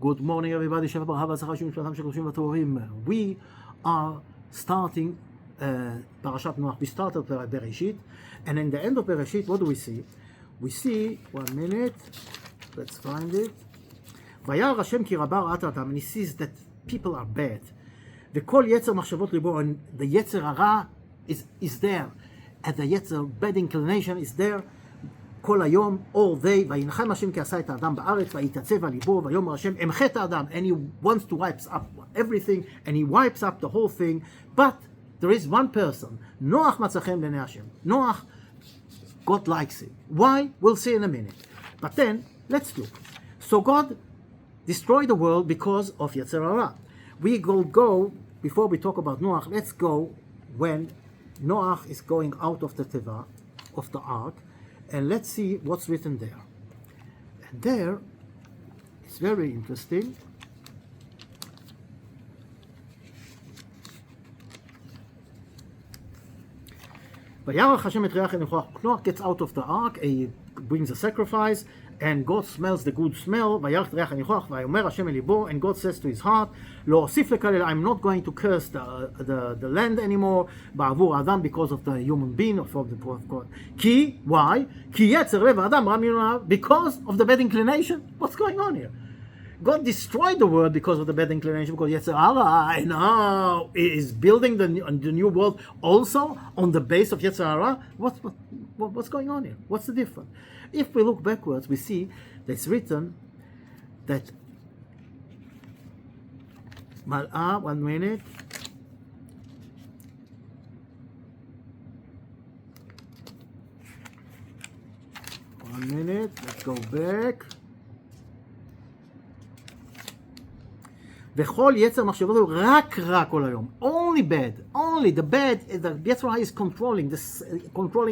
Good morning, everybody. We are starting parashat Noach. We started Bereshit, and in the end of Bereshit, what do we see? We see, 1 minute, let's find it. וירא השם כי רבה רעת האדם, and he sees that people are bad. וכל יצר מחשבות ליבו, and the יצר הרע is there, and the יצר bad inclination is there. כל היום, all day, וינחם השם כי עשה את האדם בארץ, ויתעצב על ליבו, ויאמר השם, אמחה את האדם, and he wants to wipe up everything, and he wipes up the whole thing, but there is one person, Noach מצא חן בעיני השם. Noach, God likes it. Why? We'll see in a minute. But then, let's look. So God destroyed the world because of Yetzer Hara. We will go, before we talk about Noach, let's go when Noach is going out of the Teva, of the ark, and let's see what's written there. And there, it's very interesting. Noach gets out of the ark, he brings a sacrifice, and God smells the good smell. And God says to his heart, I'm not going to curse the land anymore because of the human being of the God. Why? Because of the bad inclination. What's going on here? God destroyed the world because of the bad inclination, because Yetzer Hara now is building the new world also on the base of Yetzer Hara. What's going on here? What's the difference? If we look backwards, we see that it's written that Mal'ah, 1 minute. Let's go back. וכל יצר מחשבות הוא רק רע כל היום. Only bad. Only the bad. The Yetzer Hara is controlling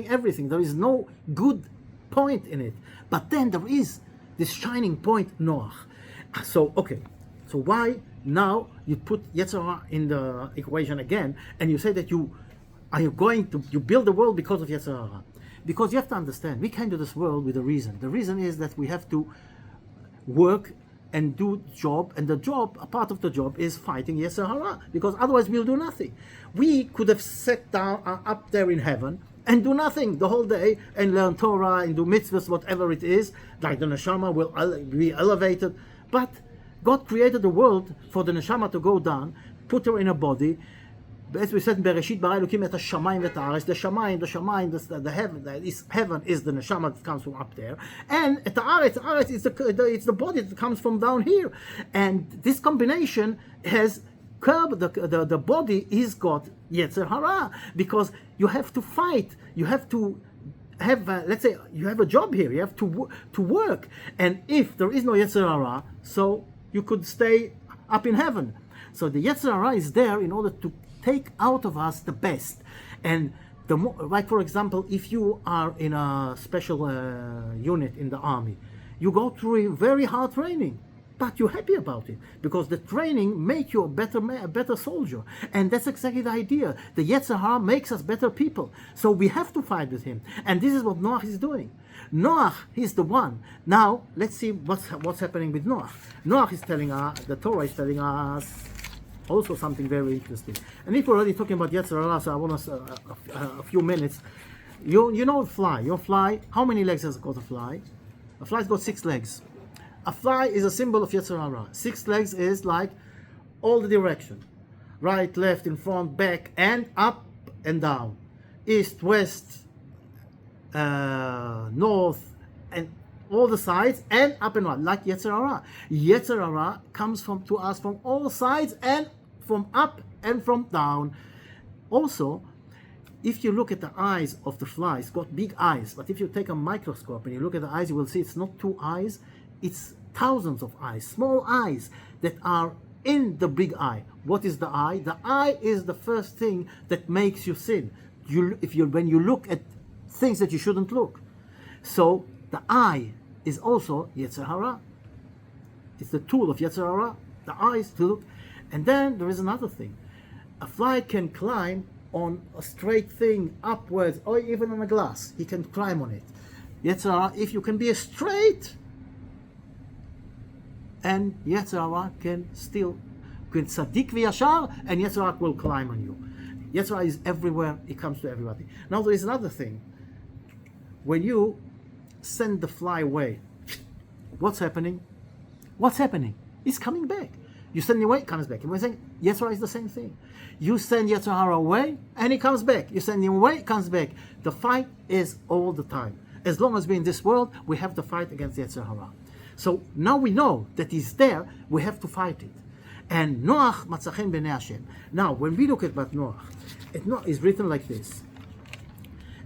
everything. There is no good point in it. But then there is this shining point, Noach. So, okay. So why now you put Yetzer Hara in the equation again, and you say that you build the world because of Yetzer Hara? Because you have to understand, we came to this world with a reason. The reason is that we have to work and do job, and the job, a part of the job is fighting Yetzer Hara, because otherwise we'll do nothing. We could have sat down up there in heaven and do nothing the whole day and learn Torah and do mitzvahs, whatever it is, like the neshama will be elevated. But God created the world for the neshama to go down, put her in a body. As we said in Bereshit, bara Elokim et hashamayim v'et haaretz. The shamayim, the heaven is the neshama that comes from up there, and et haaretz is it's the body that comes from down here. And this combination has curbed the body is got Yetzer Hara, because you have to fight, you have to have let's say you have a job here, you have to work, and if there is no Yetzer Hara, so you could stay up in heaven. So the Yetzer Hara is there in order to take out of us the best. And like for example, if you are in a special unit in the army, you go through a very hard training, but you're happy about it because the training makes you a better soldier. And that's exactly the idea. The Yetzer Hara makes us better people, so we have to fight with him. And this is what Noach is doing. Noach is the one. Now let's see what's happening with Noach. Noach is telling us, the Torah is telling us also something very interesting. And if we're already talking about Yetzer Hara, so I want us a few minutes. You know a fly. Your fly, how many legs has got a fly? A fly's got 6 legs. A fly is a symbol of Yetzer Hara. 6 legs is like all the direction. Right, left, in front, back, and up and down. East, west, north, and all the sides, and up and down, like Yetzer Hara. Yetzer Hara comes to us from all sides, and from up and from down. Also, if you look at the eyes of the fly, it's got big eyes, but if you take a microscope and you look at the eyes, you will see it's not 2 eyes, it's thousands of eyes, small eyes that are in the big eye. What is the eye? The eye is the first thing that makes you sin. When you look at things that you shouldn't look. So the eye is also Yetzer Hara. It's the tool of Yetzer Hara, the eyes to look. And then there is another thing. A fly can climb on a straight thing upwards, or even on a glass. He can climb on it. Yetzer Hara, if you can be straight, and Yetzer Hara can tzaddik v'yashar, and Yetzer Hara will climb on you. Yetzer Hara is everywhere, it comes to everybody. Now there is another thing. When you send the fly away, what's happening? What's happening? It's coming back. You send it away, it comes back. And we're saying Yetzer Hara is the same thing. You send Yetzer Hara away, and it comes back. You send him away, it comes back. The fight is all the time. As long as we're in this world, we have to fight against Yetzer Hara. So now we know that he's there, we have to fight it. And Noach matzachem b'nei Hashem. Now, when we look at what Noach, Noach is written like this.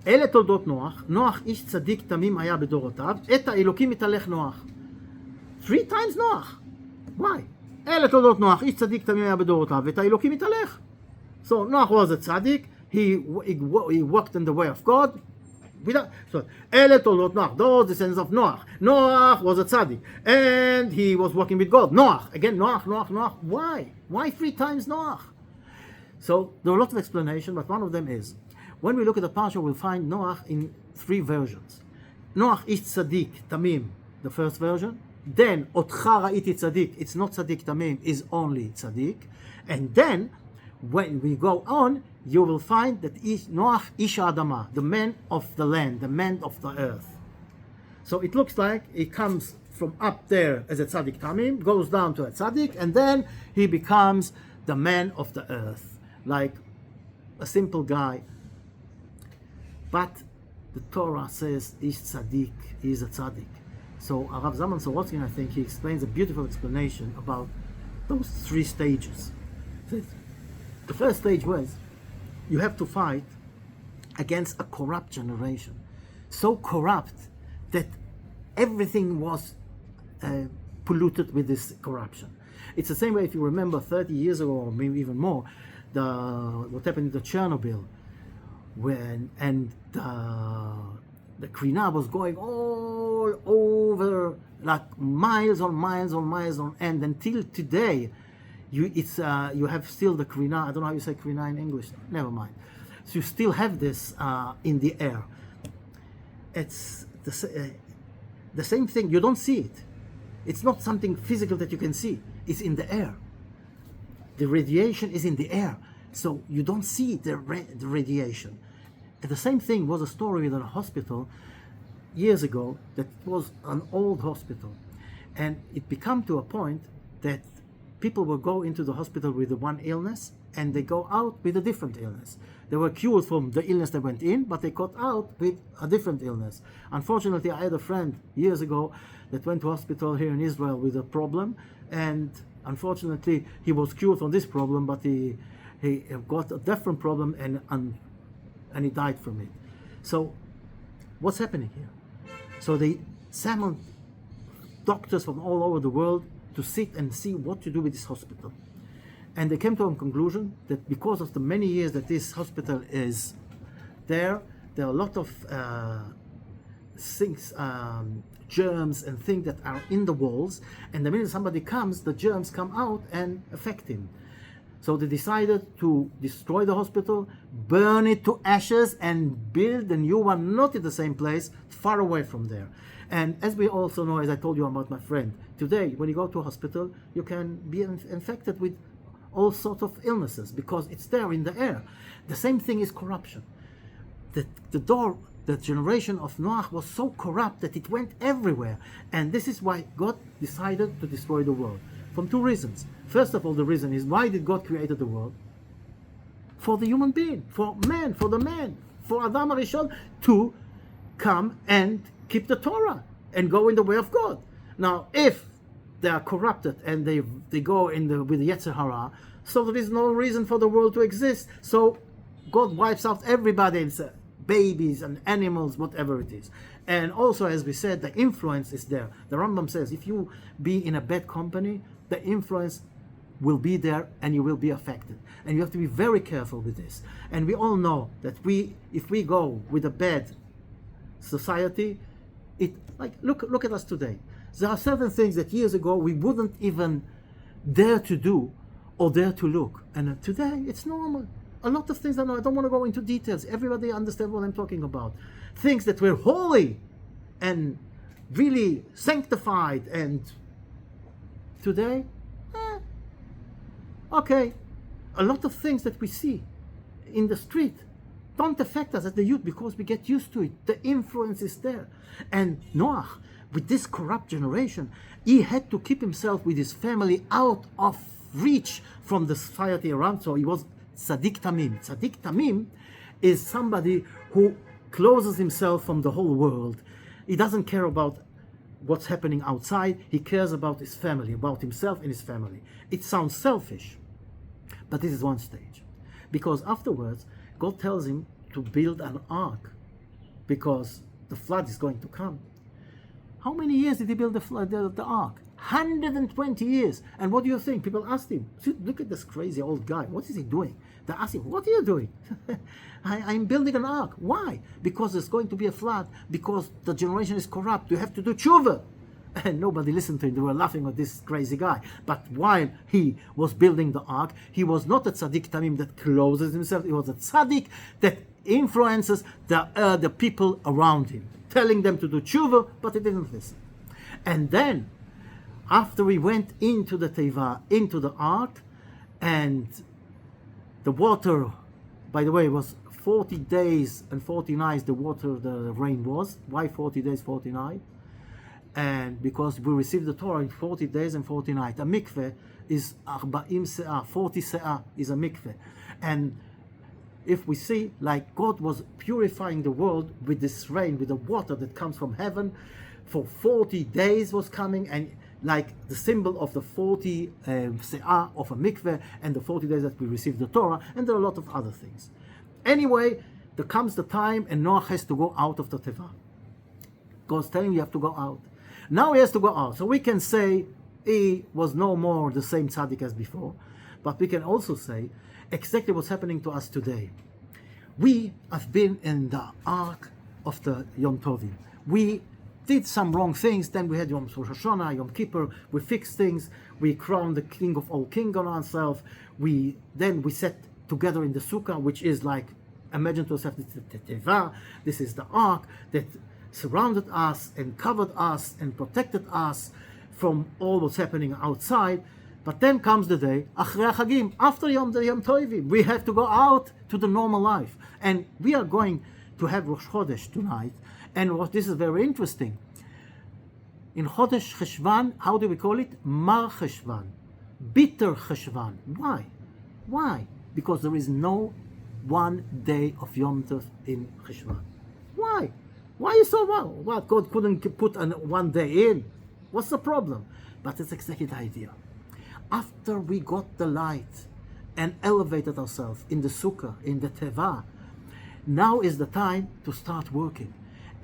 אלה תולדות נוח, נוח איש צדיק תמים היה בדורותיו, את האלוקים מתהלך נוח. 3 times נוח. Why? אלה תולדות נוח, איש צדיק תמים היה בדורותיו, את האלוקים מתהלך. So Noach was a tzaddik, he walked in the way of God. So, אלה תולדות נוח, those descendants of Noach. Noach was a tzaddik, and he was walking with God. Noach, again Noach, Noach, Noach. Why? Why 3 times Noach? So there are a lot of explanations, but one of them is, when we look at the parasha, we'll find Noach in 3 versions. Noach is tzaddik, tamim, the first version. Then, otcha ra'iti tzaddik, it's not tzaddik tamim, is only tzaddik. And then, when we go on, you will find that Noach ish adama, the man of the land, the man of the earth. So it looks like he comes from up there as a tzaddik tamim, goes down to a tzaddik, and then he becomes the man of the earth, like a simple guy. But the Torah says, Ish tzaddik, he is a tzaddik. So Rav Zalman Sorotzkin, I think, he explains a beautiful explanation about those 3 stages. The first stage was, you have to fight against a corrupt generation. So corrupt that everything was polluted with this corruption. It's the same way, if you remember 30 years ago, or maybe even more, what happened in the Chernobyl, and the Krina was going all over, like miles on miles on miles on end, until today. You have still the Krina. I don't know how you say Krina in English. Never mind. So you still have this in the air. It's the same thing. You don't see it. It's not something physical that you can see. It's in the air. The radiation is in the air. So you don't see the radiation. And the same thing was a story in a hospital years ago that was an old hospital. And it became to a point that people will go into the hospital with the one illness and they go out with a different illness. They were cured from the illness they went in, but they got out with a different illness. Unfortunately, I had a friend years ago that went to hospital here in Israel with a problem, and unfortunately he was cured from this problem, but he got a different problem and he died from it. So what's happening here? So they summoned doctors from all over the world to sit and see what to do with this hospital. And they came to a conclusion that because of the many years that this hospital is there are a lot of things, germs and things that are in the walls, and the minute somebody comes, the germs come out and affect him. So they decided to destroy the hospital, burn it to ashes, and build a new one, not in the same place, far away from there. And as we also know, as I told you about my friend, today, when you go to a hospital, you can be infected with all sorts of illnesses because it's there in the air. The same thing is corruption. The generation of Noach was so corrupt that it went everywhere. And this is why God decided to destroy the world. From 2 reasons. First of all, the reason is, why did God create the world? For the human being, for man, for Adam HaRishon to come and keep the Torah and go in the way of God. Now, if they are corrupted and they go with the Yetzer Hara, so there is no reason for the world to exist. So God wipes out everybody, babies and animals, whatever it is. And also, as we said, the influence is there. The Rambam says, if you be in a bad company, the influence will be there and you will be affected. And you have to be very careful with this. And we all know that if we go with a bad society, look at us today. There are certain things that years ago we wouldn't even dare to do or dare to look. And today it's normal. A lot of things I know, I don't want to go into details. Everybody understands what I'm talking about. Things that were holy and really sanctified and today, okay, a lot of things that we see in the street don't affect us as the youth because we get used to it. The influence is there. And Noah, with this corrupt generation, he had to keep himself with his family out of reach from the society around. So he was Tzaddik Tamim. Tzaddik Tamim is somebody who closes himself from the whole world. He doesn't care about what's happening outside. He cares about his family, about himself and his family. It sounds selfish, but this is one stage. Because afterwards, God tells him to build an ark because the flood is going to come. How many years did he build the ark? 120 years. And what do you think? People asked him, look at this crazy old guy. What is he doing? They asked him, what are you doing? I'm building an ark. Why? Because there's going to be a flood. Because the generation is corrupt. You have to do tshuva. And nobody listened to him. They were laughing at this crazy guy. But while he was building the ark, he was not a tzaddik tamim that closes himself. He was a tzaddik that influences the people around him, telling them to do tshuva, but he didn't listen. And then, after we went into the teva, into the ark, and the water, by the way, was 40 days and 40 nights the rain was. Why 40 days, 40 nights? And because we received the Torah in 40 days and 40 nights. A mikveh is 40 se'ah is a mikveh. And if we see, like God was purifying the world with this rain, with the water that comes from heaven, for 40 days was coming, and like the symbol of the 40 se'ah of a mikveh, and the 40 days that we received the Torah, and there are a lot of other things. Anyway, there comes the time, and Noah has to go out of the teva. God's telling him, you have to go out. Now he has to go out. So we can say he was no more the same tzaddik as before, but we can also say exactly what's happening to us today. We have been in the ark of the Yom Tovim. We did some wrong things, then we had Yom Rosh Hashanah, Yom Kippur, we fixed things, we crowned the King of all kings on ourselves, then we sat together in the Sukkah, which is like, imagine to yourself, this is the Teva, this is the ark that surrounded us and covered us and protected us from all what's happening outside. But then comes the day, Achrei Chagim, after Yom Tovim, we have to go out to the normal life. And we are going to have Rosh Chodesh tonight. And this is very interesting. In Chodesh Cheshvan, how do we call it? Mar Cheshvan. Bitter Cheshvan. Why? Why? Because there is no one day of Yom Tov in Cheshvan. Why? Why is so well? What, God couldn't put one day in? What's the problem? But it's exactly the idea. After we got the light and elevated ourselves in the Sukkah, in the Teva, now is the time to start working.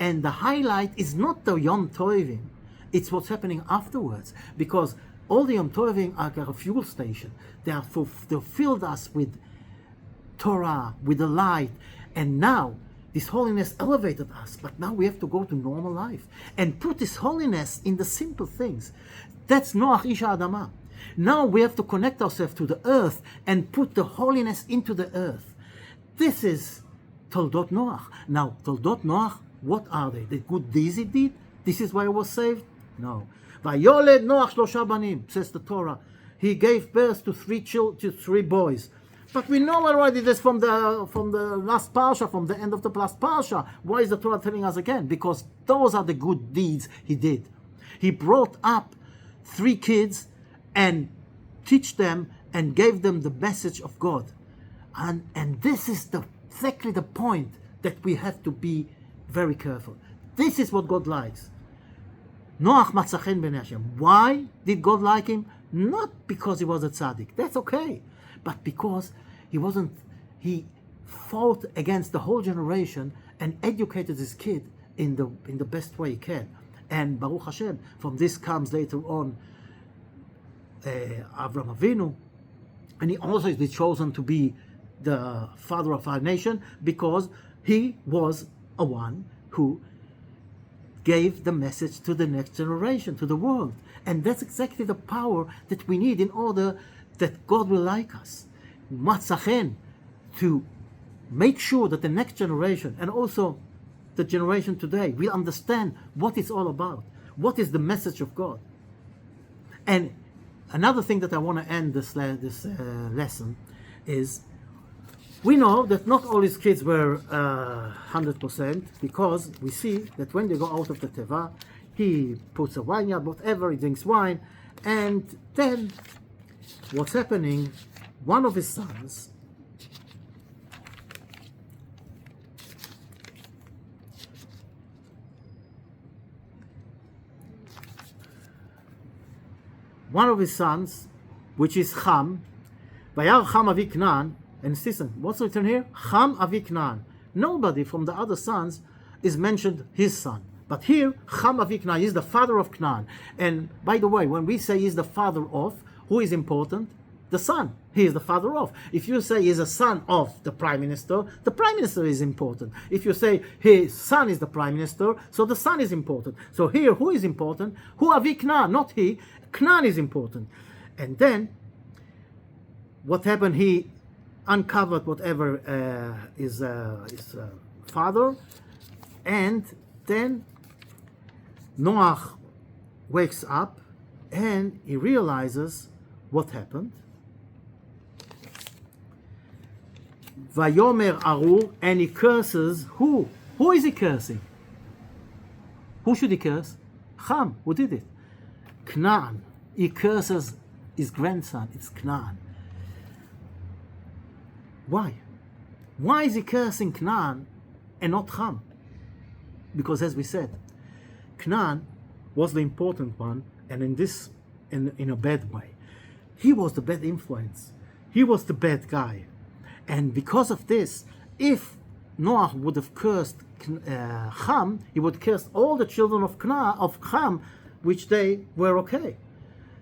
And the highlight is not the Yom Tovim, it's what's happening afterwards. Because all the Yom Tovim are a fuel station. They filled us with Torah, with the light. And now, this holiness elevated us. But now we have to go to normal life. And put this holiness in the simple things. That's Noach Ish Adamah. Now we have to connect ourselves to the earth and put the holiness into the earth. This is Toldot Noach. Now, Toldot Noach, what are they? The good deeds he did? This is why he was saved? No. Vayoled Noach shlosha banim, says the Torah. He gave birth to three boys. But we know already this from the last parsha, from the end of the last parsha. Why is the Torah telling us again? Because those are the good deeds he did. He brought up 3 kids and teach them and gave them the message of God. And this is exactly the point that we have to be very careful. This is what God likes. Noach matzachen b'nei Hashem. Why did God like him? Not because he was a tzaddik. That's okay. But because he fought against the whole generation and educated his kid in the best way he can. And Baruch Hashem, from this comes later on Avram Avinu, and he also is chosen to be the father of our nation because he was a one who gave the message to the next generation, to the world. And that's exactly the power that we need in order that God will like us. Matzachen, to make sure that the next generation and also the generation today will understand what it's all about. What is the message of God? And another thing that I want to end this lesson is, we know that not all his kids were 100%, because we see that when they go out of the teva, he puts a vineyard, whatever, he drinks wine, and then what's happening, one of his sons, which is Ham, Vayar Ham Avi Knan, and listen, what's written here? Ham Avi Knan. Nobody from the other sons is mentioned his son. But here, Ham Avi Knan is the father of Knan. And by the way, when we say he's the father of, who is important? The son. He is the father of. If you say he's a son of the prime minister is important. If you say his son is the prime minister, so the son is important. So here, who is important? Who Avi Knan, not he. Knan is important. And then, what happened? He uncovered whatever his father, and then Noach wakes up and he realizes what happened. Vayomer Arur, and he curses who? Who is he cursing? Who should he curse? Ham. Who did it? Knan. He curses his grandson. It's Knan. Why? Why is he cursing Knan and not Ham? Because as we said, Knan was the important one, and in a bad way. He was the bad influence. He was the bad guy. And because of this, if Noah would have cursed Ham, he would curse all the children of Ham, which they were okay.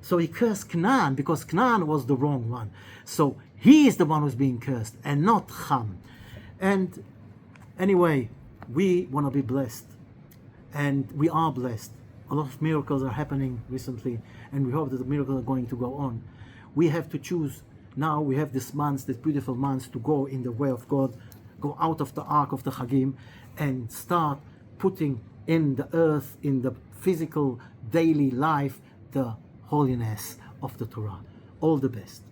So he cursed Knan because Knan was the wrong one. So he is the one who's being cursed and not Ham. And anyway, we want to be blessed. And we are blessed. A lot of miracles are happening recently, and we hope that the miracles are going to go on. We have to choose. Now we have this beautiful months to go in the way of God, go out of the ark of the Chagim, and start putting in the earth, in the physical daily life, the holiness of the Torah. All the best.